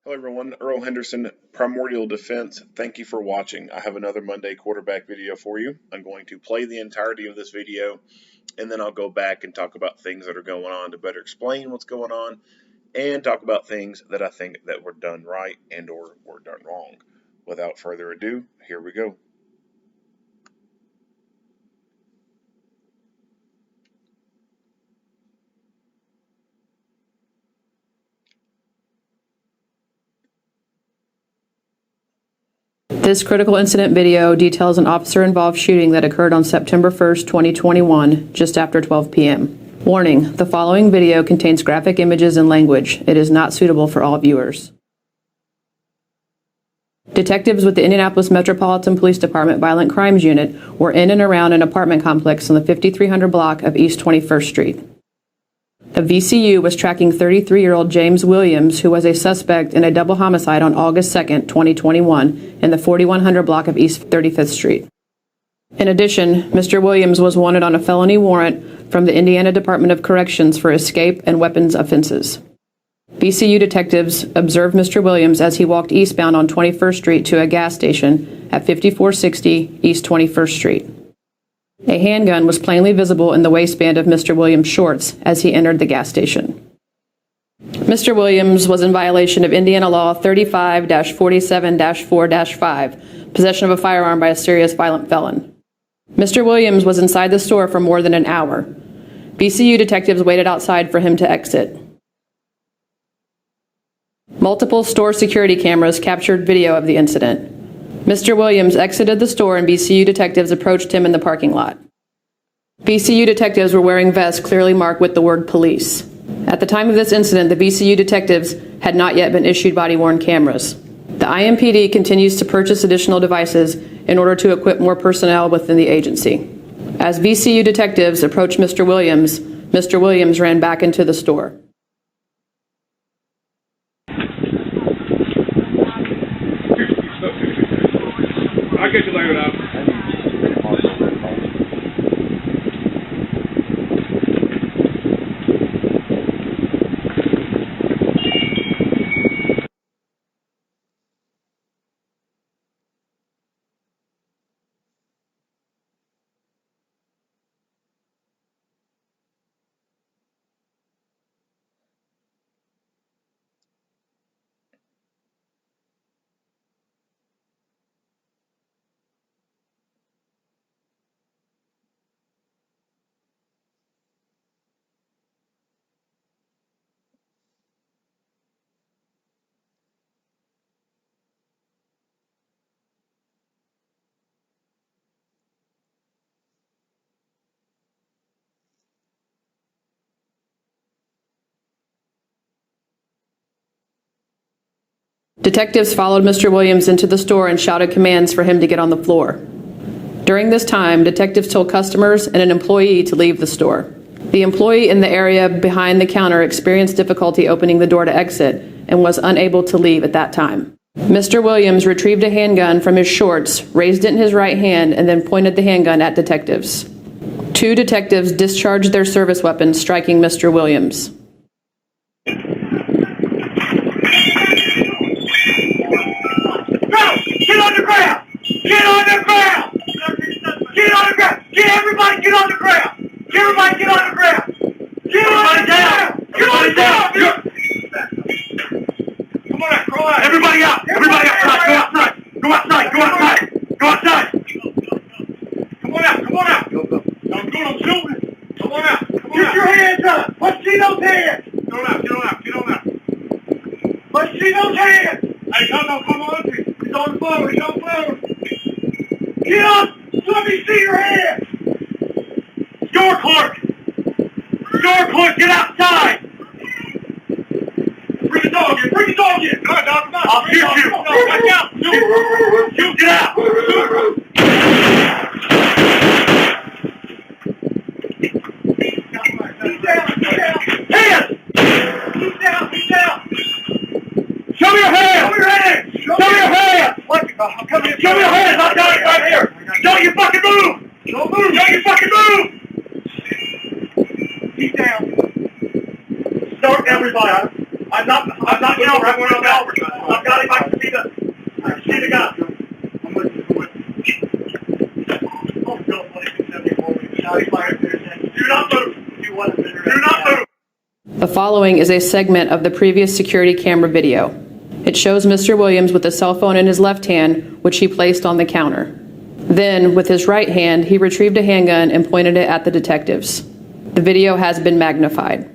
Hello everyone, Earl Henderson, Primordial Defense. Thank you for watching. I have another Monday quarterback video for you. I'm going to play the entirety of this video and then I'll go back and talk about things that are going on to better explain what's going on and talk about things that I think that were done right and or were done wrong. Without further ado, here we go. This critical incident video details an officer-involved shooting that occurred on September 1st, 2021, just after 12 p.m. Warning, the following video contains graphic images and language. It is not suitable for all viewers. Detectives with the Indianapolis Metropolitan Police Department Violent Crimes Unit were in and around an apartment complex on the 5300 block of East 21st Street. The VCU was tracking 33-year-old James Williams, who was a suspect in a double homicide on August 2, 2021, in the 4100 block of East 35th Street. In addition, Mr. Williams was wanted on a felony warrant from the Indiana Department of Corrections for escape and weapons offenses. VCU detectives observed Mr. Williams as he walked eastbound on 21st Street to a gas station at 5460 East 21st Street. A handgun was plainly visible in the waistband of Mr. Williams' shorts as he entered the gas station. Mr. Williams was in violation of Indiana Law 35-47-4-5, possession of a firearm by a serious violent felon. Mr. Williams was inside the store for more than an hour. VCU detectives waited outside for him to exit. Multiple store security cameras captured video of the incident. Mr. Williams exited the store and VCU detectives approached him in the parking lot. VCU detectives were wearing vests clearly marked with the word police. At the time of this incident, the VCU detectives had not yet been issued body-worn cameras. The IMPD continues to purchase additional devices in order to equip more personnel within the agency. As VCU detectives approached Mr. Williams ran back into the store. I'll get you later out. Detectives followed Mr. Williams into the store and shouted commands for him to get on the floor. During this time, detectives told customers and an employee to leave the store. The employee in the area behind the counter experienced difficulty opening the door to exit and was unable to leave at that time. Mr. Williams retrieved a handgun from his shorts, raised it in his right hand, and then pointed the handgun at detectives. Two detectives discharged their service weapons, striking Mr. Williams. Get on the ground! Get on the ground! Get on the ground! Get everybody get on the ground! Get everybody get on the ground! Get everybody down! Get on down! Come on out, crawl out! Everybody out! Everybody outside! Go outside! Go outside! Go outside! Go outside! Come on out! Come on out! Don't shoot me! Come on out! Get your hands up! Let's see those hands! Get on out! Get on out! Get on out! Let's see those hands! Hey, come on! He's on the phone! He's on the phone! Get up! Let me see your hands! Store clerk! Store clerk, get outside! Bring the dog in! Bring the dog in! Come on, dog, come on! I'll shoot you! Back out! Shoot! Get out! He's down! Hands! He's down! Show me your hands! Show me your hands! Show me your hands! What? Show me your hands! I'll tell you right here! Don't you fucking move! Don't move! Don't you fucking move! He's down. Start everybody. I I'm not, you know, I'm going out. I've got him, I can see the guy. I'm with Oh, Bill, do not move. Do not move. The following is a segment of the previous security camera video. It shows Mr. Williams with a cell phone in his left hand, which he placed on the counter. Then, with his right hand, he retrieved a handgun and pointed it at the detectives. The video has been magnified.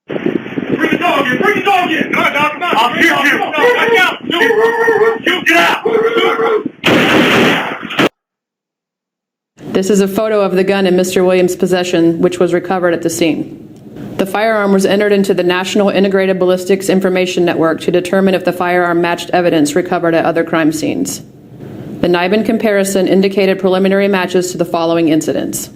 Bring the dog in! Bring the dog in! Come on, dog, come on! I'll shoot you! No, get out! This is a photo of the gun in Mr. Williams' possession, which was recovered at the scene. The firearm was entered into the National Integrated Ballistics Information Network to determine if the firearm matched evidence recovered at other crime scenes. The NIBIN comparison indicated preliminary matches to the following incidents: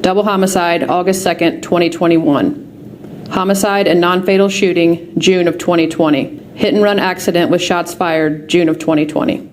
double homicide, August 2nd, 2021. Homicide and non-fatal shooting, June of 2020. Hit and run accident with shots fired, June of 2020.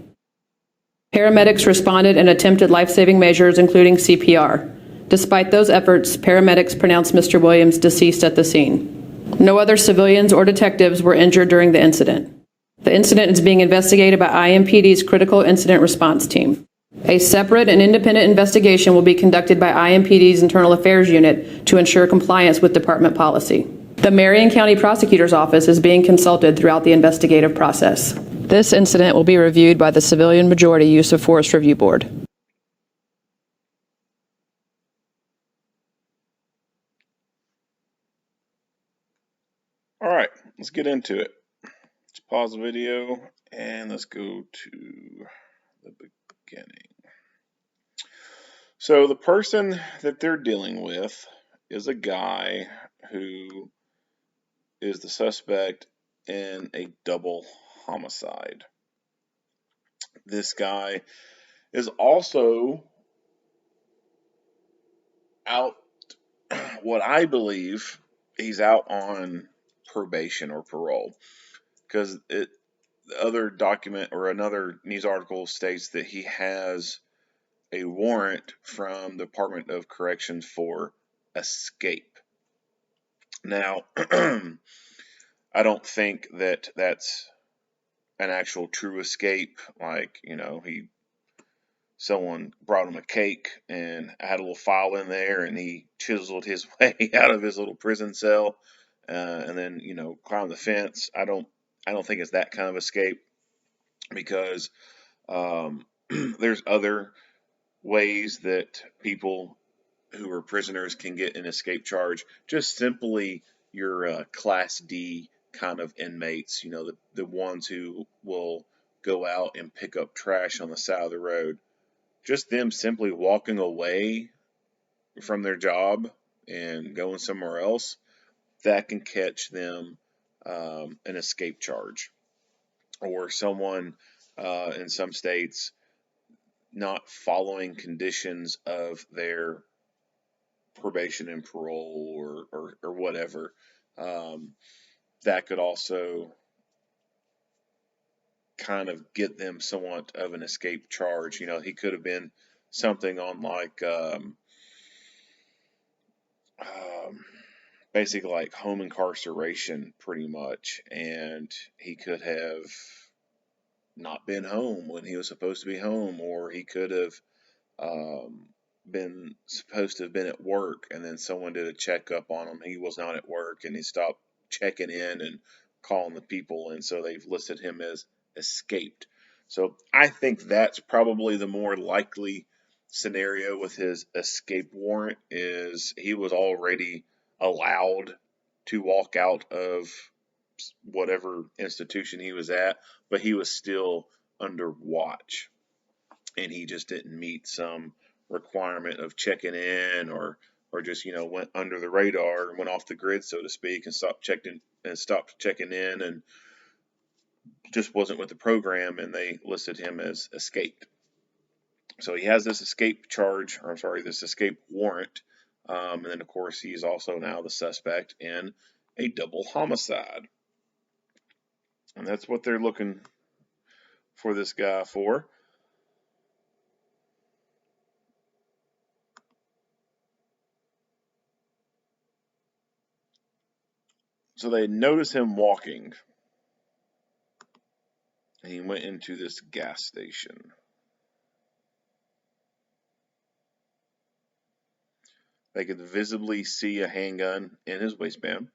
Paramedics responded and attempted life-saving measures, including CPR. Despite those efforts, paramedics pronounced Mr. Williams deceased at the scene. No other civilians or detectives were injured during the incident. The incident is being investigated by IMPD's Critical Incident Response Team. A separate and independent investigation will be conducted by IMPD's Internal Affairs Unit to ensure compliance with department policy. The Marion County Prosecutor's Office is being consulted throughout the investigative process. This incident will be reviewed by the Civilian Majority Use of Force Review Board. All right, let's get into it. Let's pause the video and let's go to the beginning. So the person that they're dealing with is a guy who is the suspect in a double homicide. This guy is also out, what I believe, he's out on probation or parole, because the other document or another news article states that he has a warrant from the Department of Corrections for escape. Now, I don't think that that's an actual true escape, like, you know, someone brought him a cake and had a little file in there and he chiseled his way out of his little prison cell, and then, you know, climbed the fence. I don't think it's that kind of escape, because there's other ways that people who are prisoners can get an escape charge. Just simply your Class D kind of inmates, you know, the ones who will go out and pick up trash on the side of the road. Just them simply walking away from their job and going somewhere else, that can catch them an escape charge. Or someone in some states not following conditions of their probation and parole or whatever. That could also kind of get them somewhat of an escape charge. You know, he could have been something on like basically like home incarceration pretty much, and he could have not been home when he was supposed to be home, or he could have been supposed to have been at work, and then someone did a checkup on him. He was not at work, and he stopped checking in and calling the people, and so they've listed him as escaped. So I think that's probably the more likely scenario with his escape warrant, is he was already allowed to walk out of whatever institution he was at, but he was still under watch, and he just didn't meet some requirement of checking in, or just, you know, went under the radar and went off the grid, so to speak, and stopped checking in, and just wasn't with the program, and they listed him as escaped. So he has this escape charge, or I'm sorry, this escape warrant, and then of course he's also now the suspect in a double homicide, and that's what they're looking for this guy for. So they noticed him walking, and he went into this gas station. They could visibly see a handgun in his waistband.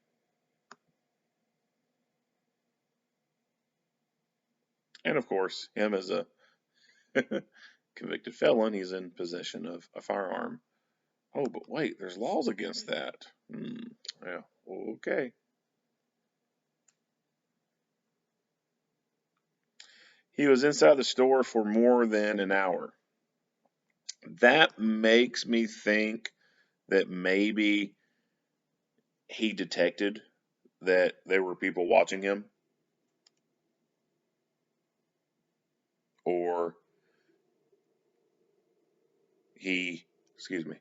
And of course, him as a convicted felon, he's in possession of a firearm. Oh, but wait, there's laws against that. Yeah, okay. He was inside the store for more than an hour. That makes me think that maybe he detected that there were people watching him, or he, excuse me,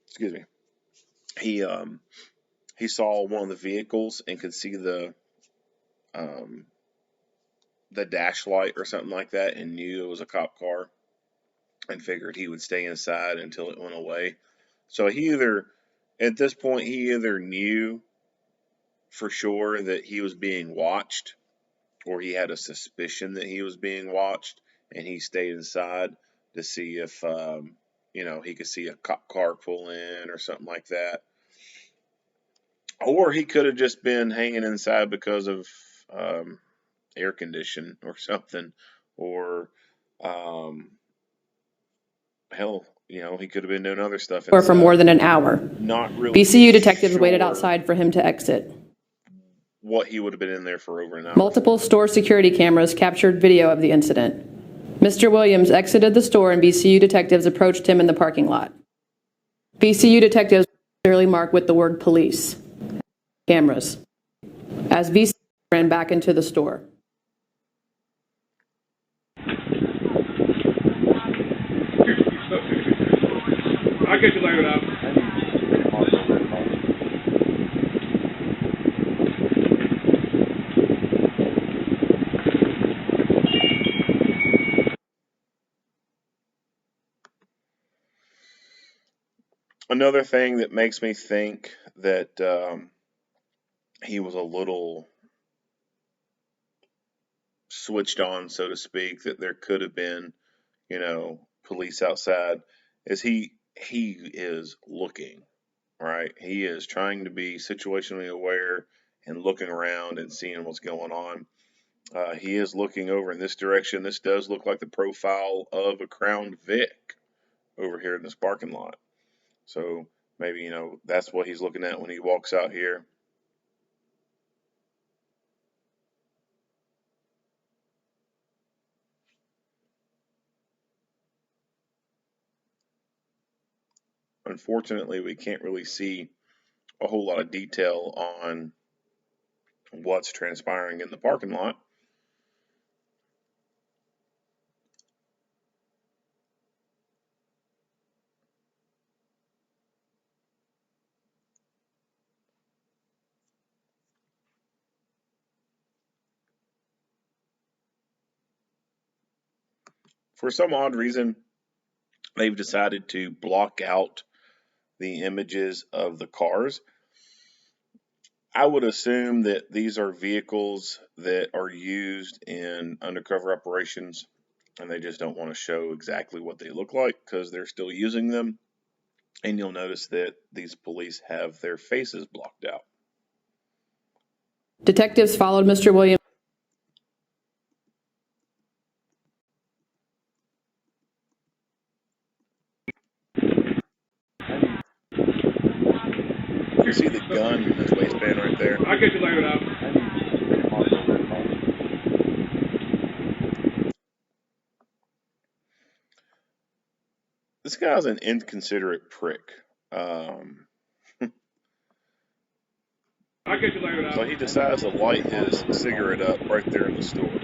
excuse me, he saw one of the vehicles and could see the dash light or something like that, and knew it was a cop car, and figured he would stay inside until it went away. So at this point, he either knew for sure that he was being watched, or he had a suspicion that he was being watched, and he stayed inside to see if, he could see a cop car pull in or something like that. Or he could have just been hanging inside because of air condition or something, or hell, he could have been doing other stuff inside. Or for more than an hour. Not really. VCU detectives waited outside for him to exit. What he would have been in there for over an hour. Multiple store security cameras captured video of the incident. Mr. Williams exited the store and VCU detectives approached him in the parking lot. VCU detectives clearly marked with the word police. Cameras. As VCU ran back into the store. I'll get you later out. Another thing that makes me think that he was a little switched on, so to speak, that there could have been, police outside, is he is looking, right? He is trying to be situationally aware and looking around and seeing what's going on. He is looking over in this direction. This does look like the profile of a Crown Vic over here in this parking lot. So maybe, that's what he's looking at when he walks out here. Unfortunately, we can't really see a whole lot of detail on what's transpiring in the parking lot. For some odd reason, they've decided to block out the images of the cars. I would assume that these are vehicles that are used in undercover operations, and they just don't want to show exactly what they look like because they're still using them. And you'll notice that these police have their faces blocked out. Detectives followed Mr. Williams. You see the gun in his waistband right there? I'll get you later out. This guy's an inconsiderate prick. I'll get you later out. So he decides to light his cigarette up right there in the store.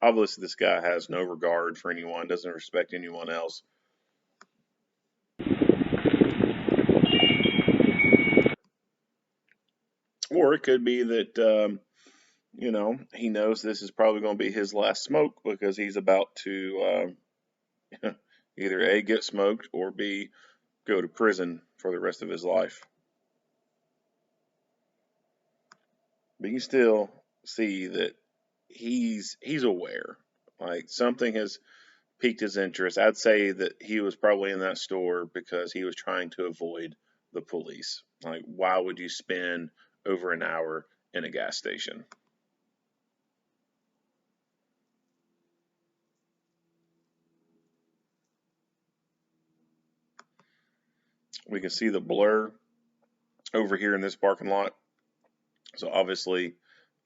Obviously, this guy has no regard for anyone, doesn't respect anyone else. Or it could be that, he knows this is probably going to be his last smoke because he's about to either A, get smoked, or B, go to prison for the rest of his life. But you can still see that he's aware. Like, something has piqued his interest. I'd say that he was probably in that store because he was trying to avoid the police. Like, why would you spend over an hour in a gas station? We can see the blur over here in this parking lot. So obviously,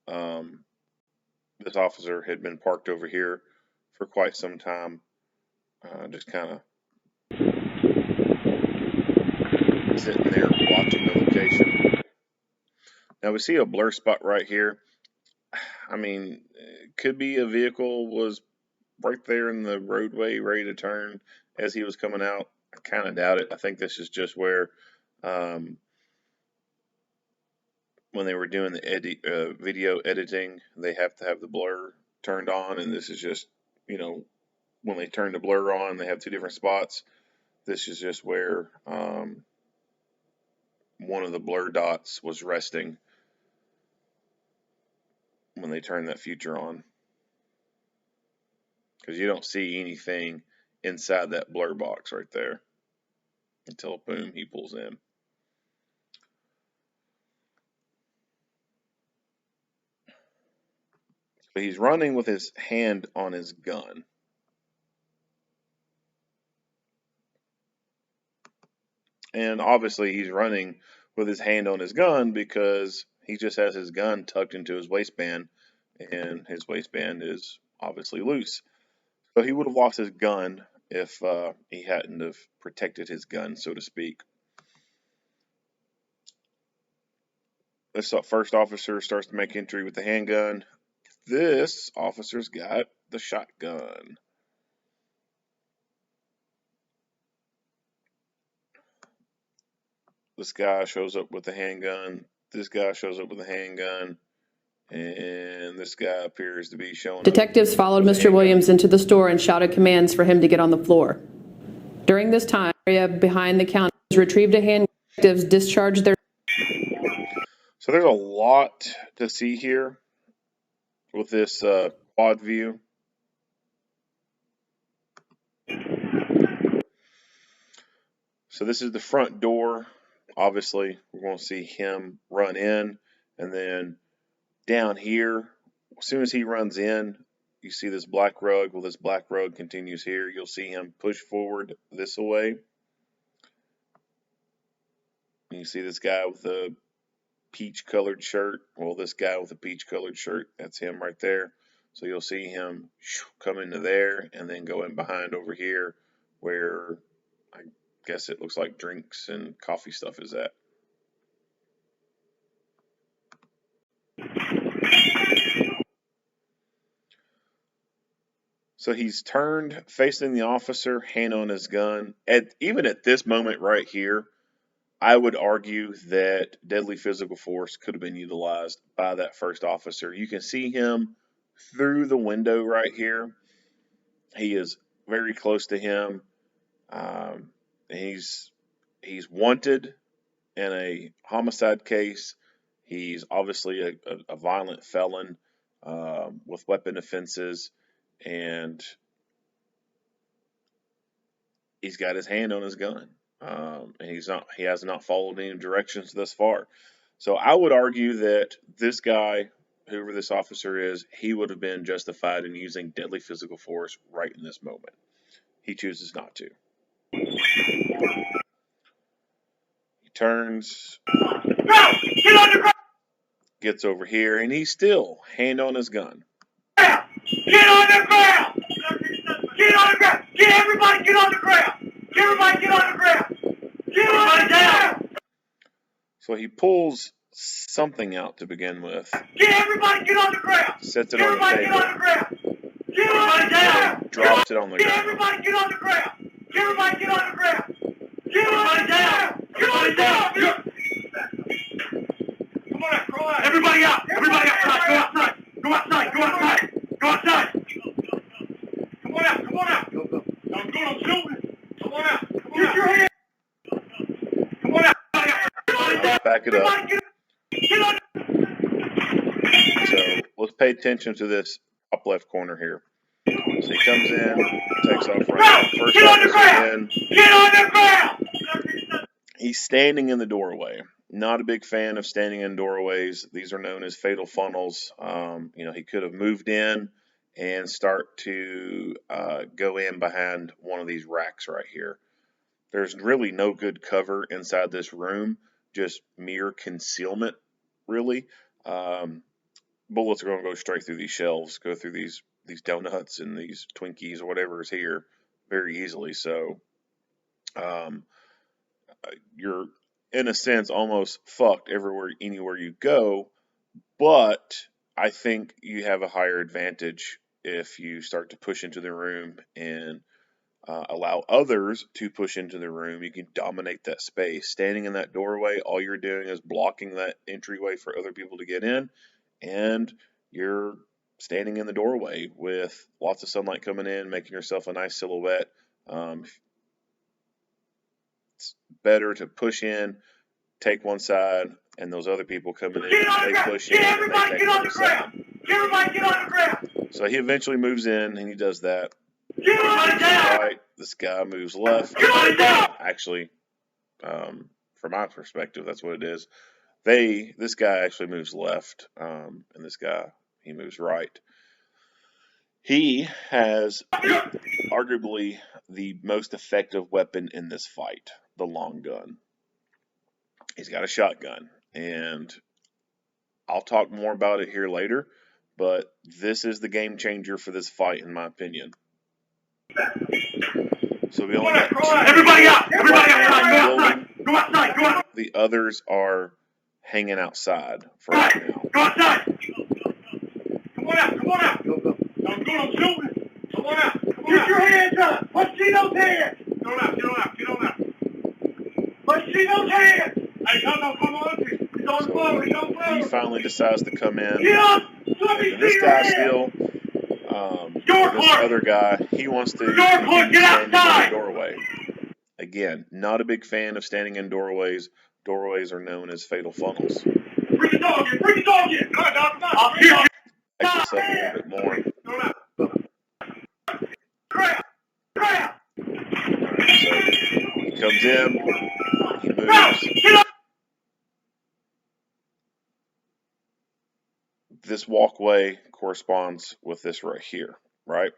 this officer had been parked over here for quite some time, just kind of sitting there watching the location. Now we see a blur spot right here. I mean, it could be a vehicle was right there in the roadway ready to turn as he was coming out. I kind of doubt it. I think this is just where when they were doing the video editing, they have to have the blur turned on, and this is just, when they turn the blur on, they have two different spots. This is just where one of the blur dots was resting when they turn that feature on, because you don't see anything inside that blur box right there until, boom, he pulls in. So he's running with his hand on his gun. And obviously he's running with his hand on his gun because he just has his gun tucked into his waistband, and his waistband is obviously loose. So he would have lost his gun if he hadn't have protected his gun, so to speak. This first officer starts to make entry with the handgun. This officer's got the shotgun. This guy shows up with the handgun. This guy shows up with a handgun. And this guy appears to be showing Detectives followed Mr. Williams into the store and shouted commands for him to get on the floor. During this time, area behind the counter retrieved a handgun. Detectives discharged their... So there's a lot to see here with this quad view. So this is the front door. Obviously, we're going to see him run in, and then down here, as soon as he runs in, you see this black rug. Well, this black rug continues here. You'll see him push forward this way. And you see this guy with a peach-colored shirt. Well, this guy with a peach-colored shirt, that's him right there. So you'll see him come into there and then go in behind over here where I guess it looks like drinks and coffee stuff is at. So he's turned, facing the officer, hand on his gun. Even at this moment right here, I would argue that deadly physical force could have been utilized by that first officer. You can see him through the window right here. He is very close to him. He's wanted in a homicide case. He's obviously a violent felon with weapon offenses, and he's got his hand on his gun. And he has not followed any directions thus far. So I would argue that this guy, whoever this officer is, he would have been justified in using deadly physical force right in this moment. He chooses not to. He turns, gets over here, and he's still hand on his gun. Get on the ground! Get on the ground! Get everybody get on the ground! Everybody get on the ground! Get everybody down! So he pulls something out to begin with. Get everybody get on the ground! Sets it on the table. Get on the ground! Get everybody down! Drops it on the Get ground. everybody get on the ground! Get everybody get on the ground! Get everybody down! Everybody down! Come on out, crawl out! Everybody out! Everybody outside! Go outside! Go outside! Go outside! Go outside! Come on out! Come on out! I'm going! I'm shooting! Come on out! Come on out! Get your hand! back it up. Get on. So let's pay attention to this top left corner here. So he comes in, takes off running. First officer in. Get on the ground. He's standing in the doorway. Not a big fan of standing in doorways. These are known as fatal funnels. He could have moved in and start to go in behind one of these racks right here. There's really no good cover inside this room, just mere concealment, really. Bullets are going to go straight through these shelves, go through these donuts and these Twinkies or whatever is here very easily. So you're, in a sense, almost fucked anywhere you go. But I think you have a higher advantage if you start to push into the room and allow others to push into the room. You can dominate that space. Standing in that doorway, all you're doing is blocking that entryway for other people to get in, and you're standing in the doorway with lots of sunlight coming in, making yourself a nice silhouette. It's better to push in, take one side, and those other people coming in, they push in, and they take the other side. Everybody get on the ground. So he eventually moves in, and he does that. Get on the ground. Right, this guy moves left. Get on the ground. Actually, from my perspective, that's what it is. This guy actually moves left, and this guy, he moves right. He has arguably the most effective weapon in this fight, the long gun. He's got a shotgun, and I'll talk more about it here later, but this is the game changer for this fight, in my opinion. So we only got two. Everybody out! Everybody outside! Go outside! Go outside! The others are hanging outside for right now. Go outside! Come on out! Come on out! I'm good. I'm shooting. Come on out! Get your hands up! Let's see those hands! Get on out! Get on out! Get on out! Let's see those hands! Hey, come on! He's on the floor! He's on the floor! He finally decides to come in. Get up! And this guy still, this other guy, he wants to stand in the doorway. Again, not a big fan of standing in doorways. Doorways are known as fatal funnels. Bring the dog in! Bring the dog in! Come on, dog! I'll Back this up a little bit more. So he comes in, he moves. This walkway corresponds with this right here, right?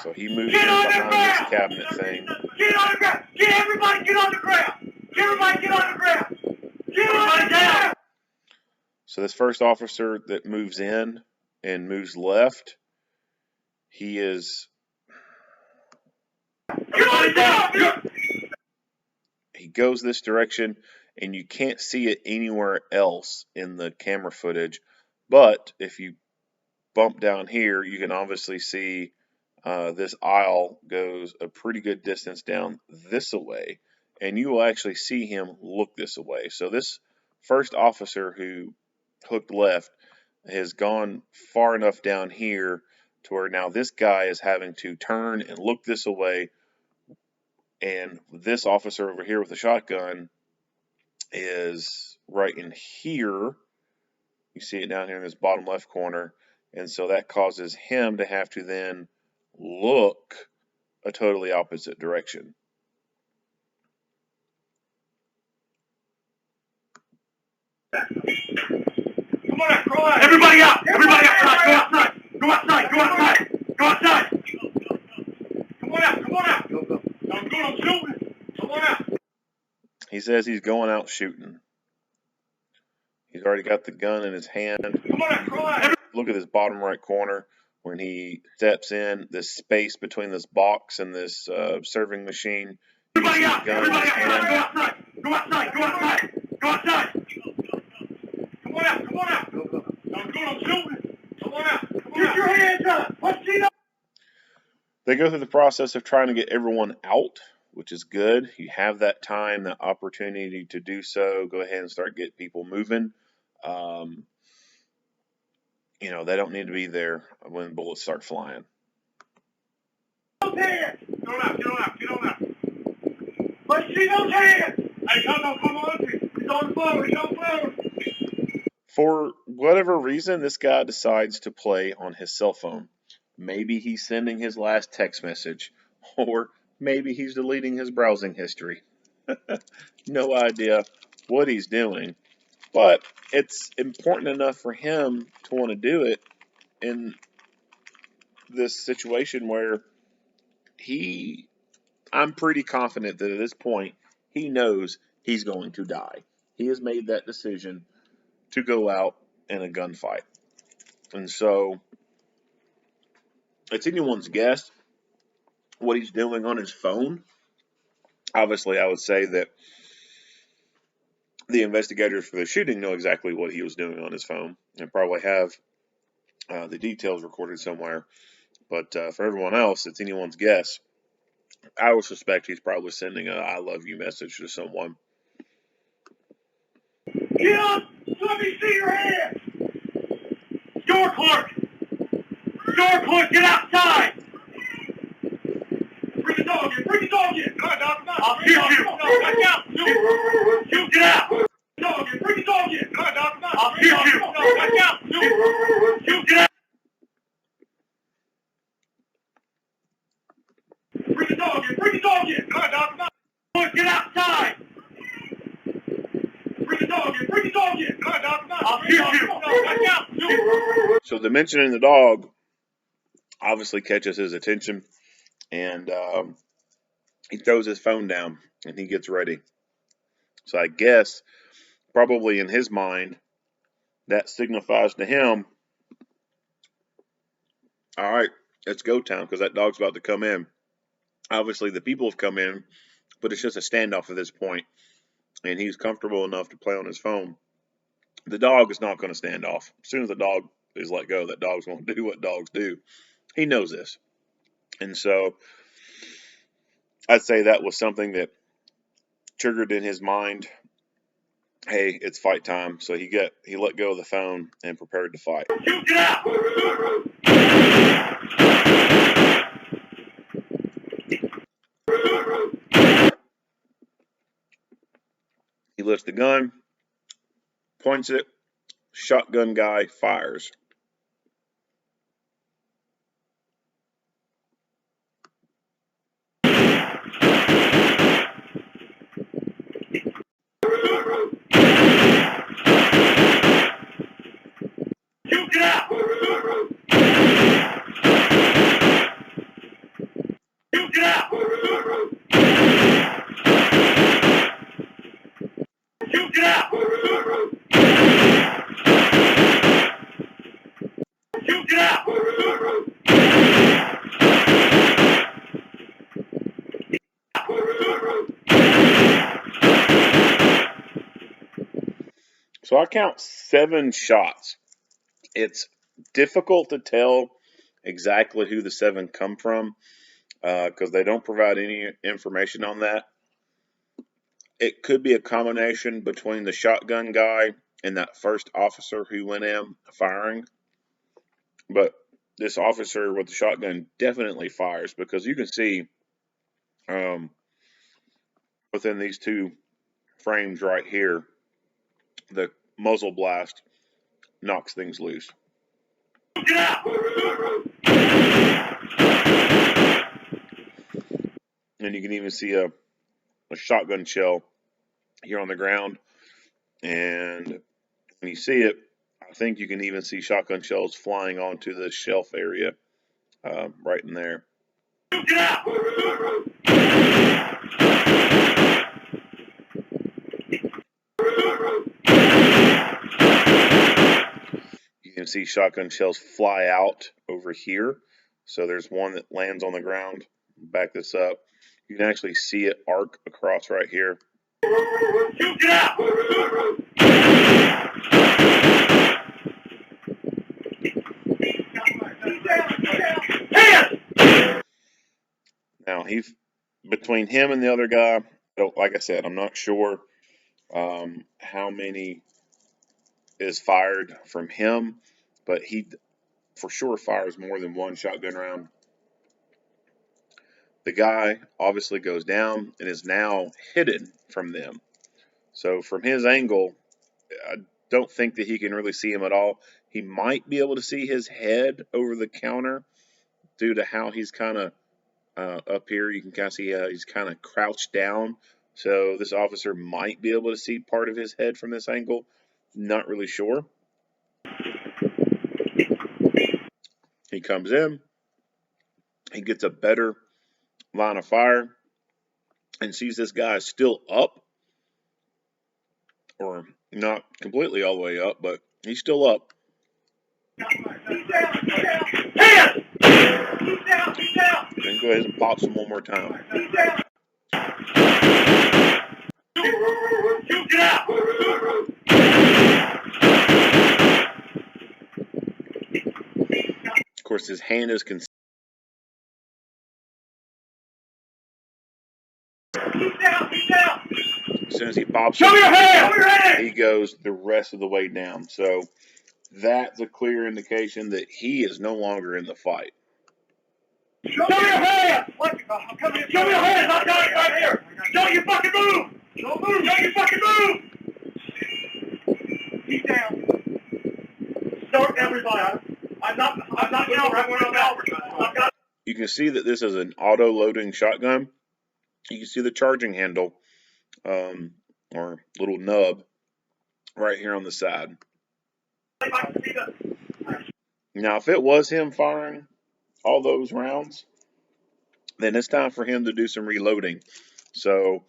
So he moves in behind this cabinet thing. Get on the ground! Everybody get on the ground! Everybody get on the ground! Get everybody down! So this first officer that moves in and moves left, he is... Everybody down! He goes this direction, and you can't see it anywhere else in the camera footage. But if you bump down here, you can obviously see this aisle goes a pretty good distance down this way, and you will actually see him look this way. So this first officer who hooked left has gone far enough down here to where now this guy is having to turn and look this way, and this officer over here with the shotgun is right in here. You see it down here in this bottom left corner, and so that causes him to have to then look a totally opposite direction. Come on out, crawl out. Everybody out! Everybody outside! Go outside! Go outside! Go outside! Go outside! Come on out! Come on out! I'm good. I'm shooting. Come on out. He says he's going out shooting. He's already got the gun in his hand. Come on out, crawl out. Look at this bottom right corner. When he steps in, this space between this box and this serving machine, you can see the gun in his hand. Go outside! Go outside! Go outside! Come on out! Come on out! I'm good. I'm shooting. Come on out! Get your hands up! Let's see them. They go through the process of trying to get everyone out, which is good. You have that time, that opportunity to do so. Go ahead and start getting people moving. They don't need to be there when bullets start flying. Get on out! Get on out! Get on out! I see those hands. Hey, come on. He's on the phone. For whatever reason, this guy decides to play on his cell phone. Maybe he's sending his last text message, or maybe he's deleting his browsing history. No idea what he's doing, but it's important enough for him to want to do it in this situation where I'm pretty confident that at this point he knows he's going to die. He has made that decision to go out in a gunfight. And so it's anyone's guess what he's doing on his phone. Obviously, I would say that the investigators for the shooting know exactly what he was doing on his phone and probably have the details recorded somewhere. But for everyone else, it's anyone's guess. I would suspect he's probably sending a "I love you" message to someone. Get up! Let me see your hands! Store clerk! Get outside! Bring the dog in! I'll shoot you! No, back out! Shoot, get out! Bring the dog in! I'll shoot you! No, back out! Shoot, get out! Bring the dog in! Get outside! Bring the dog in! I'll shoot you! No, back out! So the mentioning the dog obviously catches his attention, and he throws his phone down and he gets ready. So I guess probably in his mind that signifies to him, all right, it's go time because that dog's about to come in. Obviously the people have come in, but it's just a standoff at this point, and he's comfortable enough to play on his phone. The dog is not going to stand off. As soon as the dog is let go, that dog's going to do what dogs do. He knows this. And so I'd say that was something that triggered in his mind, hey, it's fight time. So he let go of the phone and prepared to fight. Shoot, get out! He lifts the gun, points it, shotgun guy fires. Shoot, get out! Shoot, get out! Shoot, get out! Shoot, get out! So I count 7 shots. It's difficult to tell exactly who the 7 come from because they don't provide any information on that. It could be a combination between the shotgun guy and that first officer who went in firing. But this officer with the shotgun definitely fires because you can see within these 2 frames right here, the muzzle blast knocks things loose. Get out! And you can even see a shotgun shell here on the ground. And when you see it, I think you can even see shotgun shells flying onto the shelf area right in there. Get out! You can see shotgun shells fly out over here. So there's one that lands on the ground. Back this up. You can actually see it arc across right here. Shoot, get out! Now he's between him and the other guy. Like I said, I'm not sure how many is fired from him, but he for sure fires more than one shotgun round. The guy obviously goes down and is now hidden from them. So from his angle, I don't think that he can really see him at all. He might be able to see his head over the counter due to how he's kind of up here. You can kind of see he's kind of crouched down. So this officer might be able to see part of his head from this angle. Not really sure. He comes in. He gets a better line of fire and sees this guy is still up, or not completely all the way up, but he's still up. Hands! And go ahead and pops him one more time. Get out! Of course, his hand is Get down! as soon as he pops Show him, me your hand! Show me your hand! he goes the rest of the way down. So that's a clear indication that he is no longer in the fight. Show me your hand! Show me your hand! I got it right here! Don't you fucking move! Don't move! Don't you fucking move! He's down. Start everybody. I'm not down right where I'm at. You can see that this is an auto-loading shotgun. You can see the charging handle, or little nub, right here on the side. Now, if it was him firing all those rounds, then it's time for him to do some reloading. So,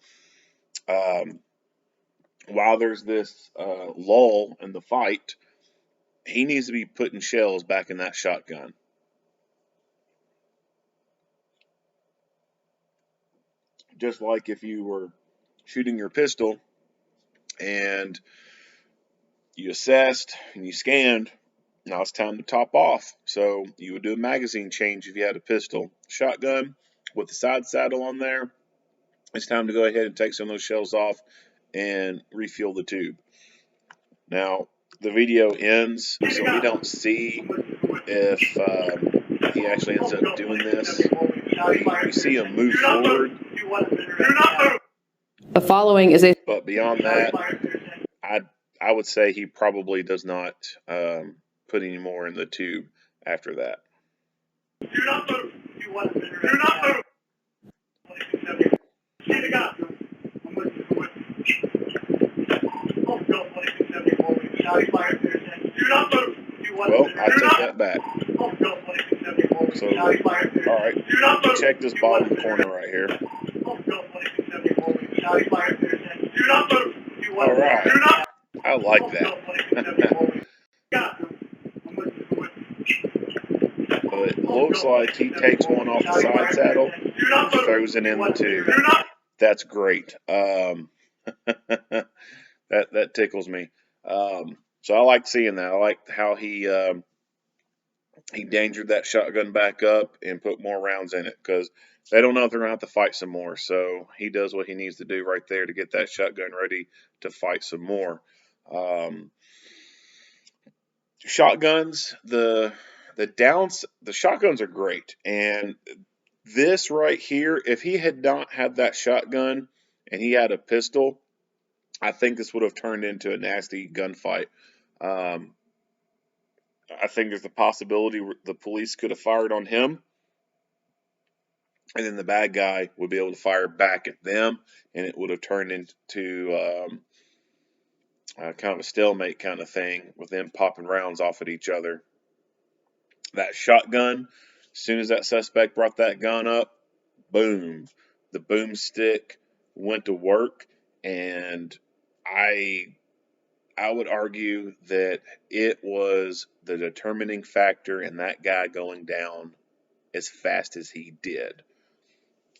while there's this lull in the fight, he needs to be putting shells back in that shotgun. Just like if you were shooting your pistol and you assessed and you scanned, now it's time to top off. So you would do a magazine change if you had a pistol. Shotgun with the side saddle on there, it's time to go ahead and take some of those shells off and refuel the tube. Now, the video ends, so we don't see if he actually ends up doing this. We see him move forward. The following is a But beyond that, I would say he probably does not put any more in the tube after that. Do not move. Do not move. See the guy. I'm with you. Do not move. Well, I take that back. So, all right, check this bottom corner right here. Do not move. All right, I like that. But it looks like he takes one off the side saddle and throws it in the tube. That's great. That tickles me. So I like seeing that. I like how he dangered that shotgun back up and put more rounds in it, because they don't know if they're going to have to fight some more. So he does what he needs to do right there to get that shotgun ready to fight some more. Shotguns, the shotguns are great. And this right here, if he had not had that shotgun and he had a pistol, I think this would have turned into a nasty gunfight. I think there's a possibility the police could have fired on him, and then the bad guy would be able to fire back at them, and it would have turned into kind of a stalemate kind of thing with them popping rounds off at each other. That shotgun, as soon as that suspect brought that gun up, boom, the boomstick went to work, and I would argue that it was the determining factor in that guy going down as fast as he did.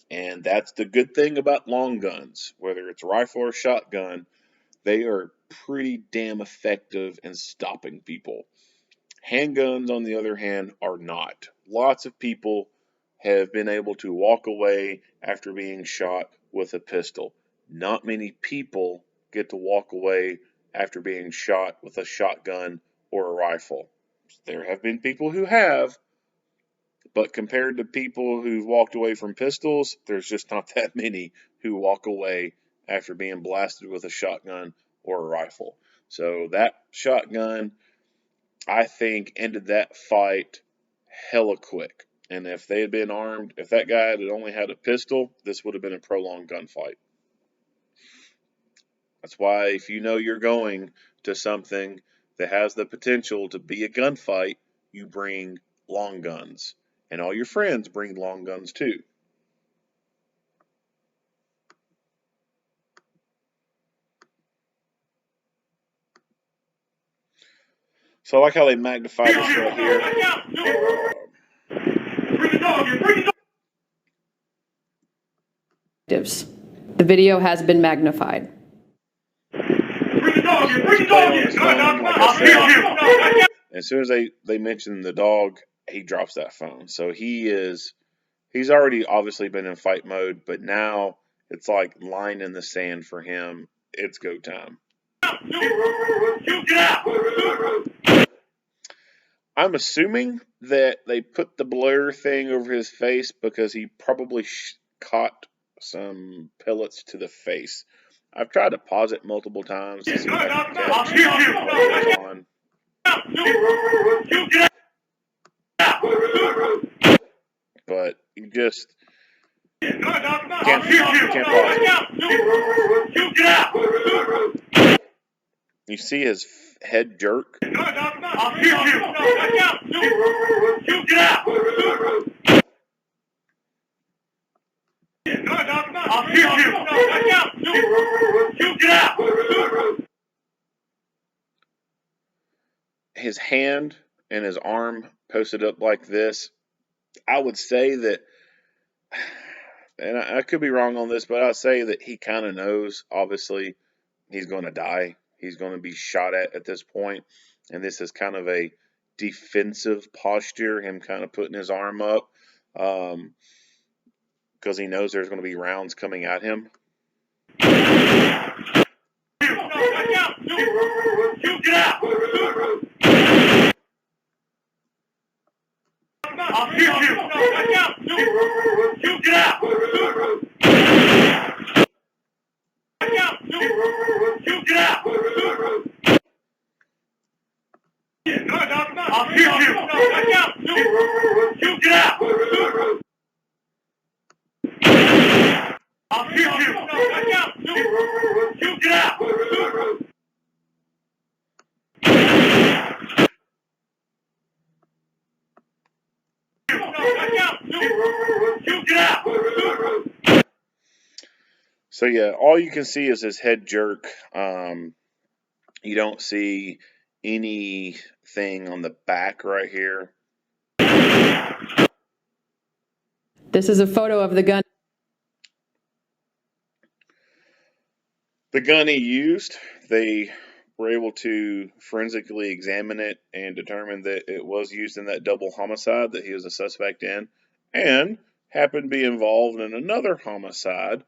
And that's the good thing about long guns, whether it's rifle or shotgun, they are pretty damn effective in stopping people. Handguns, on the other hand, are not. Lots of people have been able to walk away after being shot with a pistol. Not many people get to walk away after being shot with a shotgun or a rifle. There have been people who have, But compared to people who've walked away from pistols, there's just not that many who walk away after being blasted with a shotgun or a rifle. So that shotgun, I think, ended that fight hella quick. And if they had been armed, if that guy had only had a pistol, this would have been a prolonged gunfight. That's why if you know you're going to something that has the potential to be a gunfight, you bring long guns. And all your friends bring long guns too. So I like how they magnify this right here. The video has been magnified. As soon as they mention the dog, he drops that phone. So he's already obviously been in fight mode, but now it's like line in the sand for him. It's go time. I'm assuming that they put the blur thing over his face because he probably caught some pellets to the face. I've tried to pause it multiple times to see if I can catch what goes on. But you just can't pause it. You see his head jerk. His hand and his arm posted up like this. I would say that, and I could be wrong on this, but I'd say that he kind of knows, obviously, he's going to die. He's going to be shot at this point. And this is kind of a defensive posture, him kind of putting his arm up because he knows there's going to be rounds coming at him. So yeah, all you can see is his head jerk. You don't see anything on the back right here. This is a photo of the gun. The gun he used, they were able to forensically examine it and determine that it was used in that double homicide that he was a suspect in, and happened to be involved in another homicide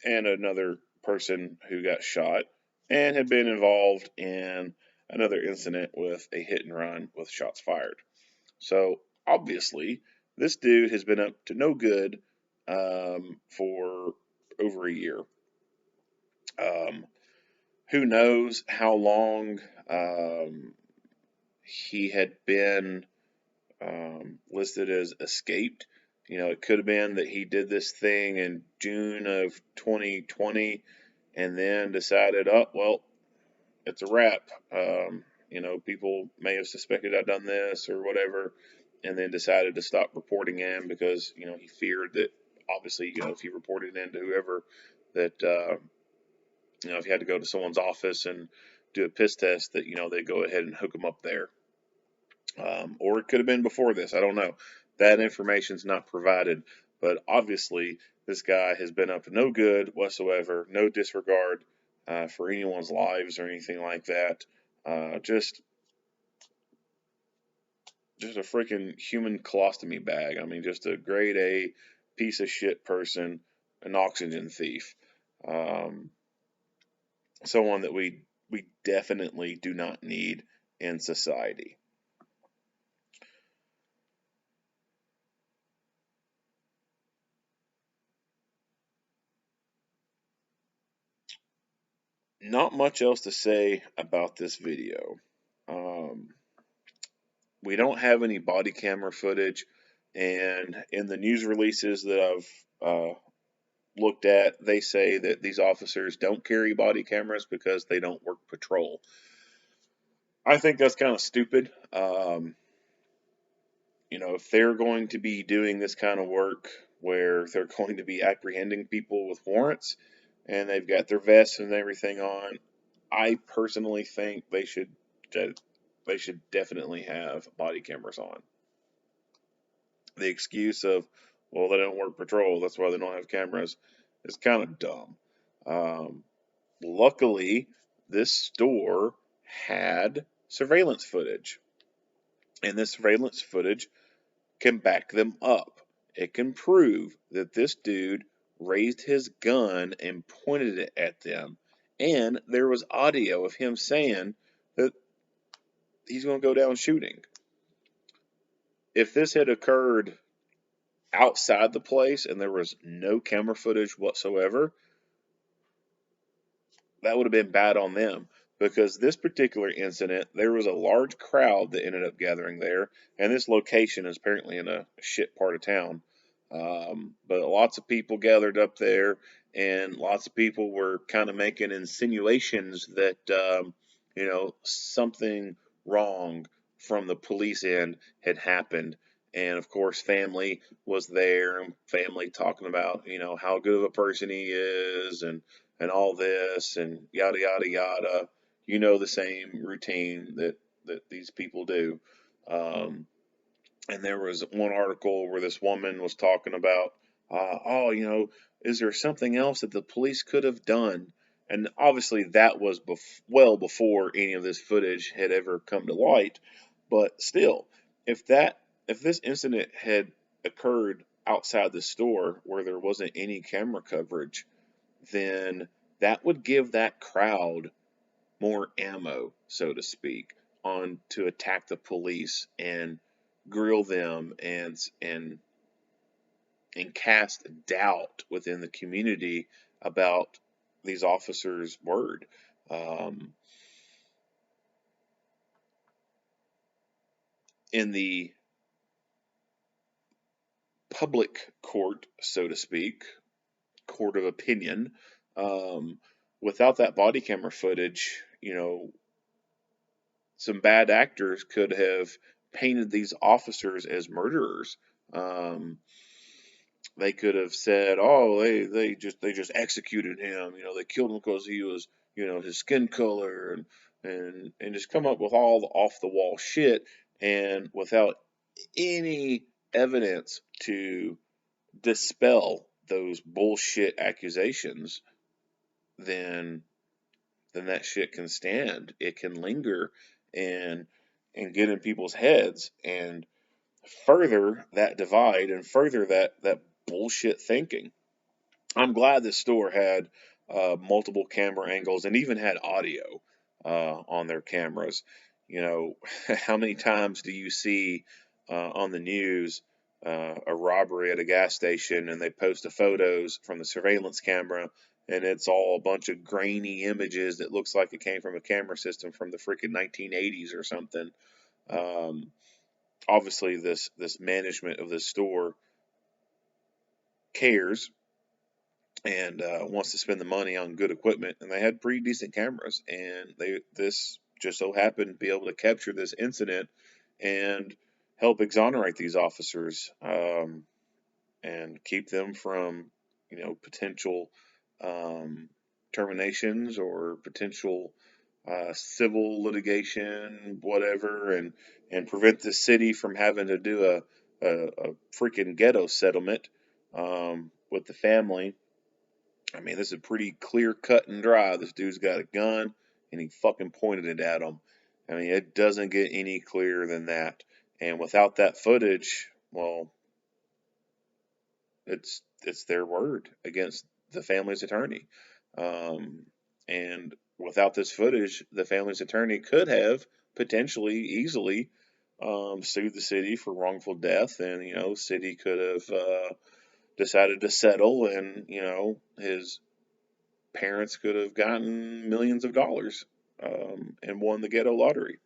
and another person who got shot, and had been involved in another incident with a hit and run with shots fired. So obviously, this dude has been up to no good for over a year. Who knows how long he had been listed as escaped. You know, it could have been that he did this thing in June of 2020 and then decided, oh, well, it's a wrap. You know, people may have suspected I'd done this or whatever, and then decided to stop reporting in because, you know, he feared that obviously, you know, if he reported in to whoever, that, you know, if he had to go to someone's office and do a piss test, that, you know, they'd go ahead and hook him up there. Or it could have been before this. I don't know. That information's not provided. But obviously, this guy has been up to no good whatsoever, no disregard for anyone's lives or anything like that. Just a freaking human colostomy bag. I mean, just a grade A piece of shit person, an oxygen thief. Someone that we definitely do not need in society. not much else to say about this video. We don't have any body camera footage, and in the news releases that I've looked at, they say that these officers don't carry body cameras because they don't work patrol. I think that's kind of stupid. If they're going to be doing this kind of work where they're going to be apprehending people with warrants and they've got their vests and everything on, I personally think they should definitely have body cameras on. The excuse of, well, they don't work patrol, that's why they don't have cameras, is kind of dumb. Luckily, this store had surveillance footage, and this surveillance footage can back them up. It can prove that this dude raised his gun and pointed it at them, and there was audio of him saying that he's going to go down shooting. If this had occurred outside the place and there was no camera footage whatsoever, that would have been bad on them, because this particular incident, there was a large crowd that ended up gathering there, and this location is apparently in a shit part of town. But lots of people gathered up there, and lots of people were kind of making insinuations that, something wrong from the police end had happened. And of course, family was there, and family talking about, how good of a person he is, and all this, and yada yada yada. The same routine that these people do. And there was one article where this woman was talking about, is there something else that the police could have done? And obviously that was well before any of this footage had ever come to light. But still, if this incident had occurred outside the store where there wasn't any camera coverage, then that would give that crowd more ammo, so to speak, on to attack the police and grill them and cast doubt within the community about these officers' word. In the public court, so to speak, court of opinion, without that body camera footage, some bad actors could have painted these officers as murderers. They could have said, "Oh, they just executed him. They killed him because he was, his skin color, and just come up with all the off the wall shit, and without any evidence to dispel those bullshit accusations, then that shit can stand. It can linger and get in people's heads and further that divide and further that bullshit thinking." I'm glad this store had multiple camera angles and even had audio on their cameras. How many times do you see on the news a robbery at a gas station, and they post the photos from the surveillance camera, and it's all a bunch of grainy images that looks like it came from a camera system from the freaking 1980s or something. Obviously, this management of this store cares and wants to spend the money on good equipment, and they had pretty decent cameras, and this just so happened to be able to capture this incident and help exonerate these officers, and keep them from potential terminations or potential civil litigation, whatever, and prevent the city from having to do a freaking ghetto settlement with the family. I mean, this is pretty clear cut and dry. This dude's got a gun and he fucking pointed it at him. I mean, it doesn't get any clearer than that. And without that footage, well, it's their word against the family's attorney. And without this footage, the family's attorney could have potentially easily sued the city for wrongful death, and the city could have decided to settle, and his parents could have gotten millions of dollars and won the ghetto lottery.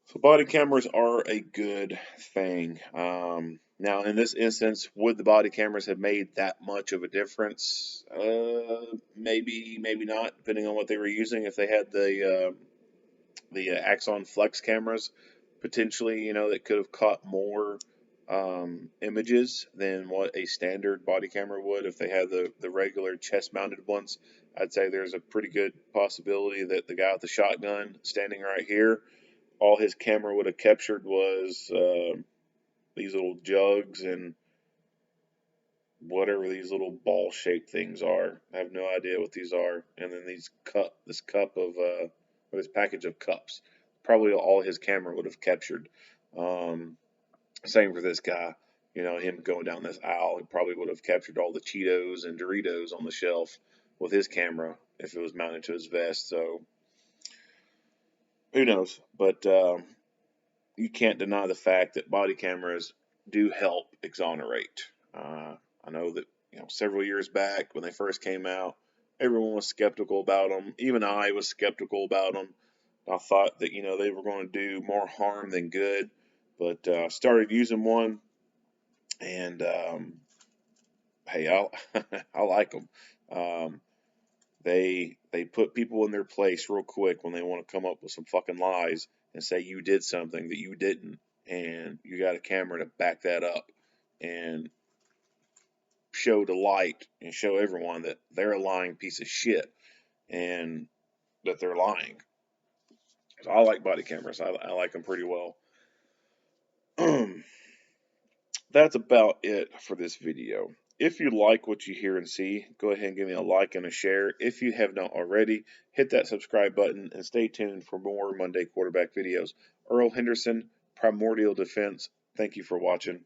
So body cameras are a good thing. Now, in this instance, would the body cameras have made that much of a difference? Maybe, maybe not, depending on what they were using. If they had the Axon Flex cameras, potentially, that could have caught more images than what a standard body camera would. If they had the regular chest-mounted ones, I'd say there's a pretty good possibility that the guy with the shotgun standing right here, all his camera would have captured was these little jugs and whatever these little ball-shaped things are. I have no idea what these are. And then this cup of, or this package of cups, probably all his camera would have captured. Same for this guy. Him going down this aisle, he probably would have captured all the Cheetos and Doritos on the shelf with his camera if it was mounted to his vest. So who knows? But you can't deny the fact that body cameras do help exonerate. I know that several years back when they first came out, everyone was skeptical about them. Even I was skeptical about them. I thought that they were going to do more harm than good. But started using one, and hey, I like them. They put people in their place real quick when they want to come up with some fucking lies and say you did something that you didn't, and you got a camera to back that up and show the light and show everyone that they're a lying piece of shit and that they're lying. So I like body cameras. I like them pretty well. That's about it for this video. If you like what you hear and see, go ahead and give me a like and a share. If you have not already, hit that subscribe button and stay tuned for more Monday quarterback videos. Earl Henderson, Primordial Defense, thank you for watching.